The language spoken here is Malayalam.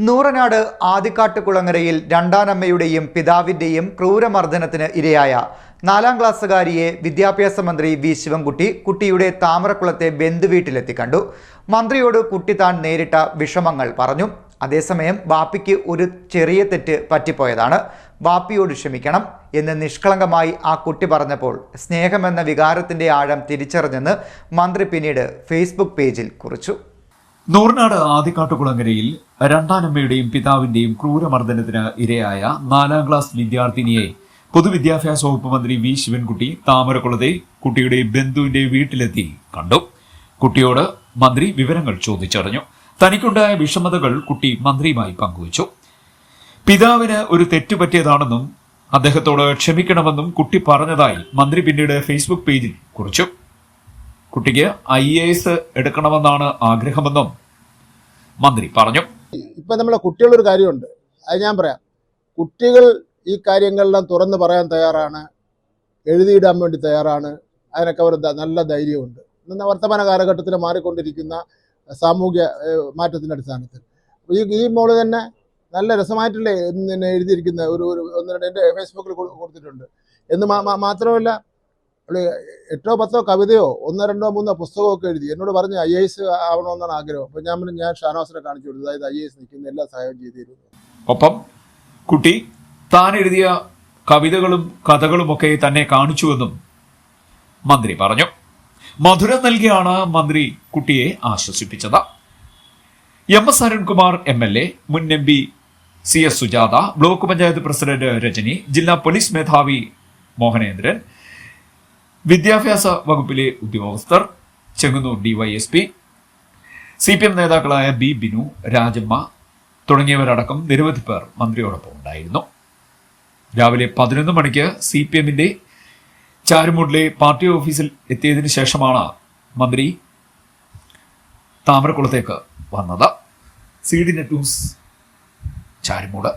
നൂറനാട് ആദിക്കാട്ടുകുളങ്ങരയിൽ രണ്ടാനമ്മയുടെയും പിതാവിന്റെയും ക്രൂരമർദ്ദനത്തിന് ഇരയായ 4ാം ക്ലാസ്സുകാരിയെ വിദ്യാഭ്യാസ മന്ത്രി വി ശിവൻകുട്ടി കുട്ടിയുടെ താമരക്കുളത്തെ ബന്ധുവീട്ടിലെത്തി കണ്ടു. മന്ത്രിയോട് കുട്ടി താൻ നേരിട്ട വിഷമങ്ങൾ പറഞ്ഞു. അതേസമയം ബാപ്പിക്ക് ഒരു ചെറിയ തെറ്റ് പറ്റിപ്പോയതാണ്, ബാപ്പിയോട് ക്ഷമിക്കണം എന്ന് നിഷ്കളങ്കമായി ആ കുട്ടി പറഞ്ഞപ്പോൾ സ്നേഹമെന്ന വികാരത്തിന്റെ ആഴം തിരിച്ചറിഞ്ഞെന്ന് മന്ത്രി പിന്നീട് ഫേസ്ബുക്ക് പേജിൽ കുറിച്ചു. നൂറനാട് ആദിക്കാട്ടുകുളങ്ങരയിൽ രണ്ടാനമ്മയുടെയും പിതാവിന്റെയും ക്രൂരമർദ്ദനത്തിന് ഇരയായ 4ാം ക്ലാസ് വിദ്യാർത്ഥിനിയെ പൊതുവിദ്യാഭ്യാസ വകുപ്പ് മന്ത്രി വി ശിവൻകുട്ടി താമരക്കുളത്തെ കുട്ടിയുടെ ബന്ധുവിന്റെ വീട്ടിലെത്തി കണ്ടു. കുട്ടിയോട് മന്ത്രി വിവരങ്ങൾ ചോദിച്ചറിഞ്ഞു. തനിക്കുണ്ടായ വിഷമതകൾ കുട്ടി മന്ത്രിയുമായി പങ്കുവച്ചു. പിതാവിന് ഒരു തെറ്റുപറ്റിയതാണെന്നും അദ്ദേഹത്തോട് ക്ഷമിക്കണമെന്നും കുട്ടി പറഞ്ഞതായി മന്ത്രി പിന്നീട് ഫേസ്ബുക്ക് പേജിൽ കുറിച്ചു. കുട്ടിക്ക് IAS എടുക്കണമെന്നാണ് ആഗ്രഹമെന്നും മന്ത്രി പറഞ്ഞു. ഇപ്പൊ നമ്മളെ കുട്ടികളൊരു കാര്യമുണ്ട്, അത് ഞാൻ പറയാം. കുട്ടികൾ ഈ കാര്യങ്ങളെല്ലാം തുറന്ന് പറയാൻ തയ്യാറാണ്, എഴുതിയിടാൻ വേണ്ടി തയ്യാറാണ്. അതിനൊക്കെ അവർ നല്ല ധൈര്യമുണ്ട്. ഇന്ന് വർത്തമാന കാലഘട്ടത്തിൽ മാറിക്കൊണ്ടിരിക്കുന്ന സാമൂഹ്യ മാറ്റത്തിൻ്റെ അടിസ്ഥാനത്തിൽ ഈ മോള് തന്നെ നല്ല രസമായിട്ടുള്ള എഴുതിയിരിക്കുന്ന ഒന്ന് രണ്ട് എൻ്റെ ഫേസ്ബുക്കിൽ കൊടുത്തിട്ടുണ്ട്. എന്ന് മാത്രമല്ല 8 10 കവിതയോ 1 2 3 പുസ്തകമൊക്കെ എഴുതി എന്നോട് പറഞ്ഞ് IAS ആവണമെന്നാണ് ആഗ്രഹം. അപ്പോൾ ഞാൻ ഷാനവാസിനെ കാണിച്ചു കൊടുത്തു, അതായത് IAS നിൽക്കുന്ന എല്ലാ സഹായം ചെയ്തിരുന്നു. ഒപ്പം കുട്ടി താൻ എഴുതിയ കവിതകളും കഥകളുമൊക്കെ തന്നെ കാണിച്ചുവെന്നും മന്ത്രി പറഞ്ഞു. മധുരം നൽകിയാണ് മന്ത്രി കുട്ടിയെ ആശ്വസിപ്പിച്ചത്. MS അരുൺകുമാർ MLA, മുൻ MP CS Sujatha, block panchayat president Rajani, ജില്ലാ പോലീസ് മേധാവി മോഹനേന്ദ്രൻ, വിദ്യാഭ്യാസ വകുപ്പിലെ ഉദ്യോഗസ്ഥർ, ചെങ്ങന്നൂർ DYSP, CPM നേതാക്കളായ B ബിനു, രാജമ്മ തുടങ്ങിയവരടക്കം നിരവധി പേർ മന്ത്രിയോടൊപ്പം ഉണ്ടായിരുന്നു. രാവിലെ 11 മണിക്ക് CPMന്റെ ചാരുമൂടിലെ പാർട്ടി ഓഫീസിൽ എത്തിയതിനു ശേഷമാണ് മന്ത്രി താമരക്കുളത്തേക്ക് വന്നത്. CD net news, Charummood.